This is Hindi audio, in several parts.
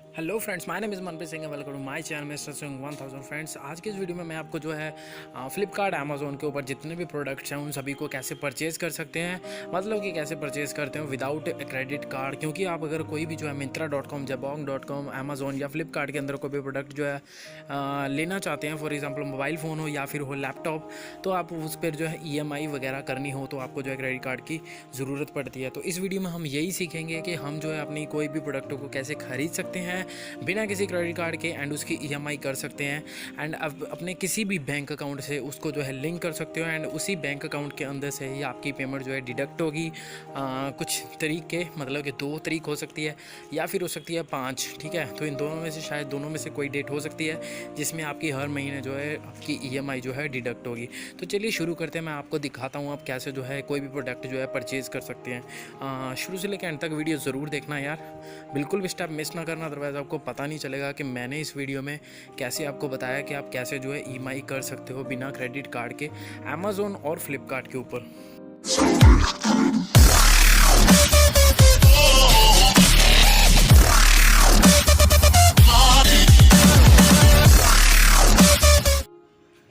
Hello friends, my name is Manpreet Singh. Welcome to my channel mister Singh 1000 friends. आज के इस वीडियो में मैं आपको जो है फ्लिपकार्ट अमेज़ोन के ऊपर जितने भी प्रोडक्ट्स हैं उन सभी को कैसे परचेज़ कर सकते हैं, मतलब कि कैसे परचेज़ करते हैं विदाउट क्रेडिट कार्ड। क्योंकि आप अगर कोई भी जो है मिंत्रा.com, जबोंग.com, अमेज़ोन या फ्लिपकार्ट के अंदर कोई भी प्रोडक्ट जो है लेना चाहते हैं, फॉर एग्जाम्पल मोबाइल फ़ोन हो या फिर हो लैपटॉप, तो आप उस पर जो है EMI वगैरह करनी हो तो आपको जो है क्रेडिट कार्ड की ज़रूरत पड़ती है। तो इस वीडियो में हम यही सीखेंगे कि हम जो है अपनी कोई भी प्रोडक्टों को कैसे खरीद सकते हैं बिना किसी क्रेडिट कार्ड के एंड उसकी EMI कर सकते हैं एंड अब अपने किसी भी बैंक अकाउंट से उसको जो है लिंक कर सकते हो एंड उसी बैंक अकाउंट के अंदर से ही आपकी पेमेंट जो है डिडक्ट होगी। कुछ तरीके, मतलब कि 2 तरीक हो सकती है या फिर हो सकती है 5, ठीक है। तो इन दोनों में से शायद दोनों में से कोई डेट हो सकती है जिसमें आपकी हर महीने जो है आपकी EMI जो है डिडक्ट होगी। तो चलिए शुरू करते हैं, मैं आपको दिखाता हूँ आप कैसे जो है कोई भी प्रोडक्ट जो है परचेज़ कर सकते हैं। शुरू से लेकर एंड तक वीडियो ज़रूर देखना यार, बिल्कुल भी स्टेप मिस ना करना, अदरवाइज़ आपको पता नहीं चलेगा कि मैंने इस वीडियो में कैसे आपको बताया कि आप कैसे जो है EMI कर सकते हो बिना क्रेडिट कार्ड के अमेज़ोन और फ्लिपकार्ट के ऊपर।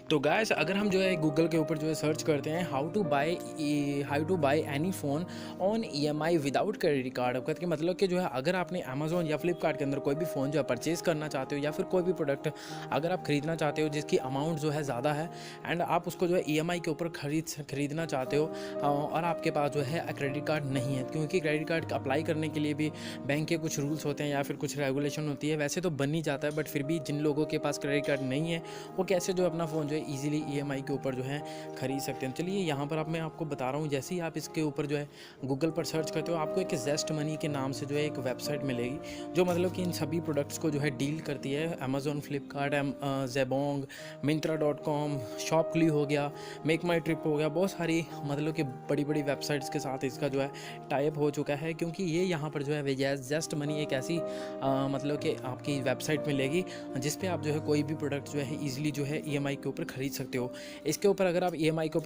तो गाइस, अगर हम जो है गूगल के ऊपर जो है सर्च करते हैं how to buy any phone on EMI without credit card, आपका मतलब कि जो है अगर आपने अमेज़ोन या फ्लिपकार्ट के अंदर कोई भी फ़ोन जो है परचेज़ करना चाहते हो या फिर कोई भी प्रोडक्ट अगर आप ख़रीदना चाहते हो जिसकी अमाउंट जो है ज़्यादा है एंड आप उसको जो है EMI के ऊपर ख़रीदना चाहते हो और आपके पास जो है क्रेडिट कार्ड नहीं है, क्योंकि क्रेडिट कार्ड अप्लाई करने के लिए भी बैंक के कुछ रूल्स होते हैं या फिर कुछ रेगुलेशन होती है। वैसे तो बन ही जाता है, बट फिर भी जिन लोगों के पास क्रेडिट कार्ड नहीं है वो कैसे जो अपना फ़ोन जो ईजिली EMI के ऊपर जो है खरीद सकते हैं। चलिए यहाँ पर अब मैं आपको बता रहा हूँ, जैसे ही आप इसके ऊपर जो है गूगल पर सर्च करते हो आपको एक जेस्ट मनी के नाम से जो है एक वेबसाइट मिलेगी जो मतलब कि इन सभी प्रोडक्ट्स को जो है डील करती है। अमेज़ोन, फ्लिपकार्ट, जेबोंग, मिंत्रा.com, शॉपक्ली हो गया, मेक माई ट्रिप हो गया, बहुत सारी मतलब कि बड़ी बड़ी वेबसाइट्स के साथ इसका जो है टाइप हो चुका है। क्योंकि ये यहाँ पर जो है जेस्ट मनी एक ऐसी मतलब कि आपकी वेबसाइट मिलेगी जिस पे आप जो है कोई भी प्रोडक्ट जो है ईजिली जो है EMI के ऊपर खरीद सकते हो। इसके ऊपर अगर आप EMI के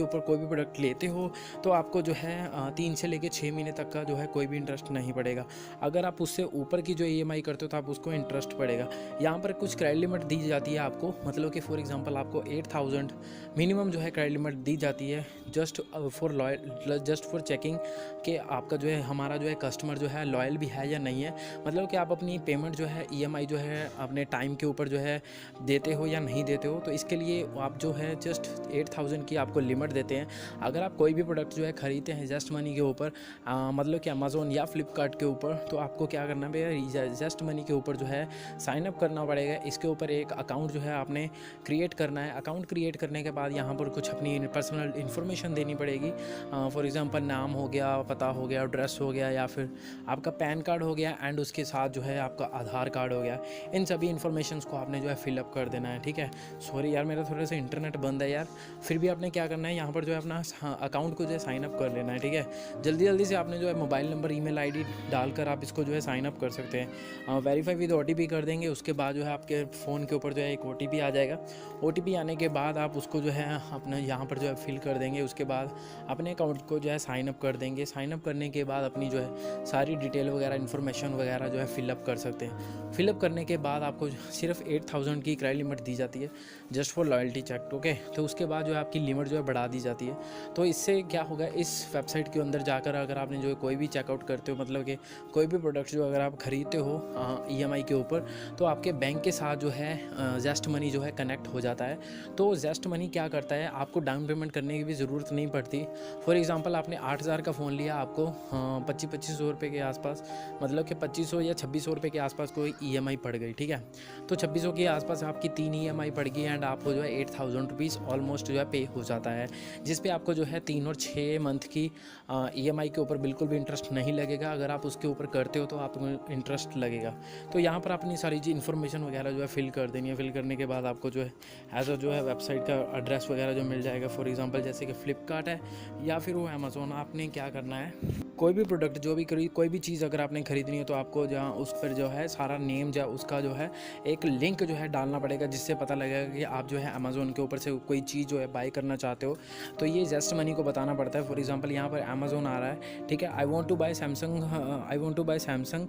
ऊपर कोई भी प्रोडक्ट लेते हो तो आपको जो है 3 से लेकर 6 महीने तक का जो है कोई भी इंटरेस्ट नहीं पड़ेगा। अगर आप उससे ऊपर की जो EMI करते हो तो आप उसको इंटरेस्ट पड़ेगा। यहाँ पर कुछ क्रेडिट लिमिट दी जाती है आपको, मतलब कि फॉर एग्जांपल आपको 8000 मिनिमम जो है क्रेडिट लिमिट दी जाती है जस्ट फॉर चेकिंग कि आपका जो है हमारा जो है कस्टमर जो है लॉयल भी है या नहीं है, मतलब कि आप अपनी पेमेंट जो है EMI जो है अपने टाइम के ऊपर जो है देते हो या नहीं देते हो। तो इसके लिए आप जो है जस्ट 8000 की आपको लिमिट देते हैं। अगर आप कोई भी प्रोडक्ट जो है ख़रीदते हैं जस्ट मनी के ऊपर, मतलब कि अमेज़ोन या फ्लिपकार्ट के ऊपर, तो आपको क्या करना पड़ेगा, जस्ट मनी के ऊपर जो है साइन अप करना पड़ेगा। इसके ऊपर एक अकाउंट जो है आपने क्रिएट करना है। अकाउंट क्रिएट करने के बाद यहाँ पर कुछ अपनी पर्सनल इन्फॉर्मेशन देनी पड़ेगी। फॉर एग्जांपल नाम हो गया, पता हो गया, एड्रेस हो गया, या फिर आपका पैन कार्ड हो गया एंड उसके साथ जो है आपका आधार कार्ड हो गया। इन सभी इन्फॉर्मेशंस को आपने जो है फिलअप कर देना है, ठीक है। सॉरी यार, मेरा थोड़ा सा इंटरनेट बंद है यार, फिर भी आपने क्या करना है, यहाँ पर जो है अपना अकाउंट को जो है साइन अप कर लेना है, ठीक है। जल्दी जल्दी से आपने जो है मोबाइल नंबर, ईमेल आईडी डालकर आप इसको जो है साइन अप कर सकते हैं। वेरीफाई विद OTP कर देंगे, उसके बाद जो है आपके फ़ोन के ऊपर जो है एक OTP आ जाएगा। OTP आने के बाद आप उसको जो है अपना यहाँ पर जो है फिल कर देंगे। उसके बाद अपने अकाउंट को जो है साइन अप कर देंगे। साइन अप करने के बाद अपनी जो है सारी डिटेल वगैरह, इन्फॉर्मेशन वगैरह जो है फिलअप कर सकते हैं। फिलअप करने के बाद आपको सिर्फ 8000 की क्रेडिट लिमिट दी जाती है just for loyalty check, okay. तो उसके बाद जो है आपकी लिमिट जो है बढ़ा दी जाती है। तो इससे क्या होगा, इस वेबसाइट के अंदर जाकर अगर आपने जो है कोई भी चेकआउट करते हो, मतलब कि कोई भी प्रोडक्ट जो अगर आप ख़रीदते हो EMI के ऊपर, तो आपके बैंक के साथ जो है जेस्ट मनी जो है कनेक्ट हो जाता है। तो जेस्ट मनी क्या करता है, आपको डाउन पेमेंट करने की भी ज़रूरत नहीं पड़ती। फॉर एग्जांपल आपने 8000 का फ़ोन लिया, आपको 2500 रुपये के आसपास, मतलब कि 2500 या 2600 रुपये के आसपास कोई EMI पड़ गई, ठीक है। तो 2600 के आसपास आपकी 3 EMI पड़ गई एंड आपको जो है 8000 रुपीज़ ऑलमोस्ट जो है पे हो जाता है, जिस पे आपको जो है 3 और 6 मंथ की EMI के ऊपर बिल्कुल भी इंटरेस्ट नहीं लगेगा। अगर आप उसके ऊपर करते हो तो आपको इंटरेस्ट लगेगा। तो यहाँ पर अपनी सारी चीज़ इन्फॉर्मेशन वगैरह जो है फिल कर देनी है। फिल करने के बाद आपको जो है एज जो है वेबसाइट का एड्रेस वगैरह जो मिल जाएगा। फॉर एग्जांपल जैसे कि फ्लिपकार्ट है या फिर वो अमेज़ोन, आपने क्या करना है, कोई भी प्रोडक्ट जो भी कोई भी चीज़ अगर आपने ख़रीदनी है तो आपको जहाँ उस पर जो है सारा नेम जो उसका जो है एक लिंक जो है डालना पड़ेगा, जिससे पता लगेगा लगेगा कि आप जो है अमेज़ोन के ऊपर से कोई चीज़ जो है बाय करना चाहते हो, तो ये जस्ट मनी को बताना पड़ता है। फॉर एग्जांपल यहाँ पर अमेज़ोन आ रहा है, ठीक है, I want to buy Samsung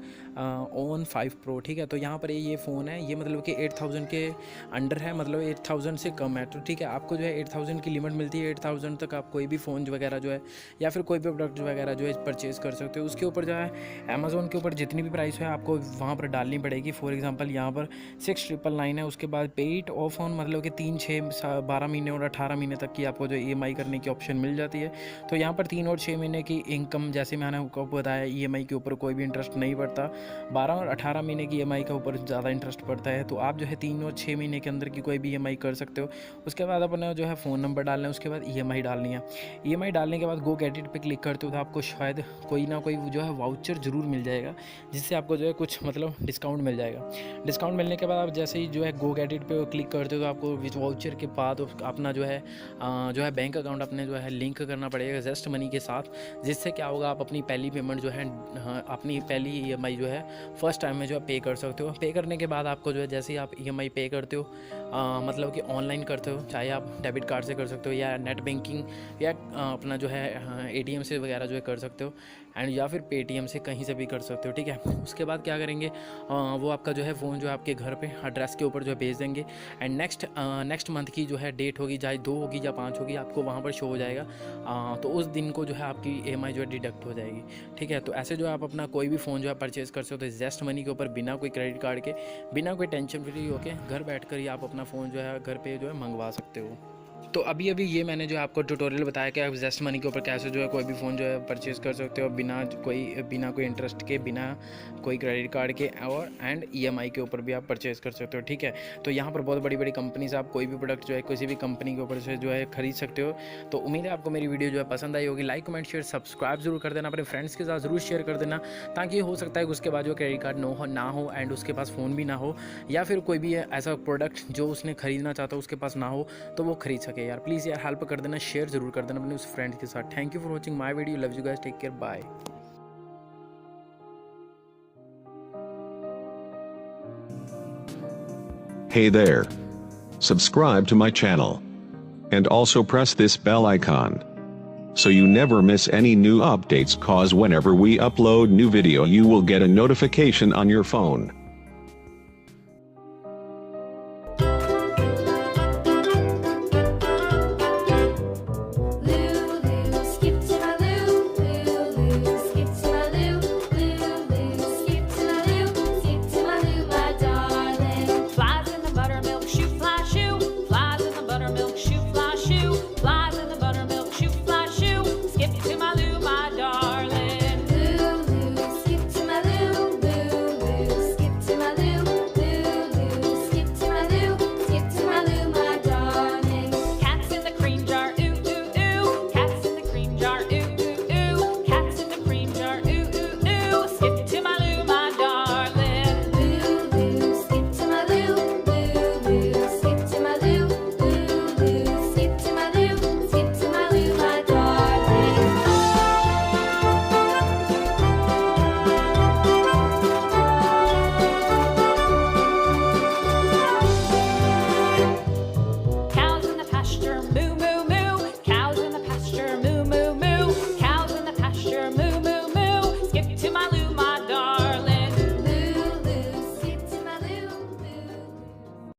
one 5 pro, ठीक है। तो यहाँ पर ये फ़ोन है, ये मतलब कि 8000 के अंडर है, मतलब 8000 से कम है, तो ठीक है, आपको जो है 8000 की लिमिट मिलती है। 8000 तक आप कोई भी फ़ोन वगैरह जो है या फिर कोई भी प्रोडक्ट वगैरह जो है परचेज़ कर सकते हो। उसके ऊपर जो है अमेज़ोन के ऊपर जितनी भी प्राइस है आपको वहाँ पर डालनी पड़ेगी। फॉर एग्जांपल यहाँ पर 6999 है, उसके बाद पे इट ऑफ ऑन मतलब कि 3, 6, 12 महीने और 18 महीने तक की आपको जो EMI करने की ऑप्शन मिल जाती है। तो यहाँ पर 3 और 6 महीने की इनकम, जैसे मैंने आपको बताया, EMI के ऊपर कोई भी इंटरेस्ट नहीं पड़ता। 12 और 18 महीने की EMI के ऊपर ज़्यादा इंटरेस्ट पड़ता है। तो आप जो है 3 और 6 महीने के अंदर की कोई भी EMI कर सकते हो। उसके बाद अपना जो है फ़ोन नंबर डालना है, उसके बाद EMI डालनी है। EMI डालने के बाद गो गेट इट पे क्लिक करते हो तो आपको शायद कोई ना कोई जो है वाउचर ज़रूर मिल जाएगा, जिससे आपको जो है कुछ मतलब डिस्काउंट मिल जाएगा। डिस्काउंट मिलने के बाद आप जैसे ही जो है गो गेट इट पे क्लिक करते हो तो आपको विद वाउचर के बाद अपना जो है बैंक अकाउंट अपने जो है लिंक करना पड़ेगा जस्ट मनी के साथ, जिससे क्या होगा, आप अपनी पहली पेमेंट जो है अपनी पहली EMI जो है फर्स्ट टाइम में जो है पे कर सकते हो। पे करने के बाद आपको जो है जैसे ही आप EMI पे करते हो, मतलब कि ऑनलाइन करते हो, चाहे आप डेबिट कार्ड से कर सकते हो या नेट बैंकिंग या अपना जो है ATM से वगैरह जो है कर सकते हो, एंड या फिर पेटीएम से कहीं से भी कर सकते हो, ठीक है। उसके बाद क्या करेंगे, वो आपका जो है फ़ोन जो है आपके घर पे एड्रेस के ऊपर जो है भेज देंगे, एंड नेक्स्ट मंथ की जो है डेट होगी, चाहे 2 होगी या 5 होगी, आपको वहाँ पर शो हो जाएगा। तो उस दिन को जो है आपकी EMI जो है डिडक्ट हो जाएगी, ठीक है। तो ऐसे जो है आप अपना कोई भी फ़ोन जो है परचेज़ कर सकते हो जस्ट मनी के ऊपर, बिना कोई क्रेडिट कार्ड के, बिना कोई टेंशन फ्री होके घर बैठ कर ही आप अपना फ़ोन जो है घर पे जो है मंगवा सकते हो। तो अभी ये मैंने जो आपको ट्यूटोरियल बताया कि आप जस्ट मनी के ऊपर कैसे जो है कोई भी फ़ोन जो है परचेज़ कर सकते हो बिना कोई इंटरेस्ट के, बिना कोई क्रेडिट कार्ड के, और एंड EMI के ऊपर भी आप परचेज़ कर सकते हो, ठीक है। तो यहाँ पर बहुत बड़ी बड़ी कंपनी से आप कोई भी प्रोडक्ट जो है किसी भी कंपनी के ऊपर से जो है खरीद सकते हो। तो उम्मीद है आपको मेरी वीडियो जो है पसंद आई होगी। लाइक, कमेंट, शेयर, सब्सक्राइब जरूर कर देना, अपने फ्रेंड्स के साथ ज़रूर शेयर कर देना, ताकि हो सकता है कि उसके बाद जो क्रेडिट कार्ड ना हो एंड उसके पास फ़ोन भी ना हो, या फिर कोई भी ऐसा प्रोडक्ट जो उसने खरीदना चाहता हो उसके पास ना हो, तो वो खरीद सके। यार प्लीज़ यार हेल्प कर देना, शेयर जरूर कर देना अपने उस फ्रेंड के साथ। Thank you for watching my video, love you guys, take care, bye. Hey there. Subscribe to my channel. And also press this bell icon, so you never miss any new updates, cause whenever we upload new video you will get a notification on your phone.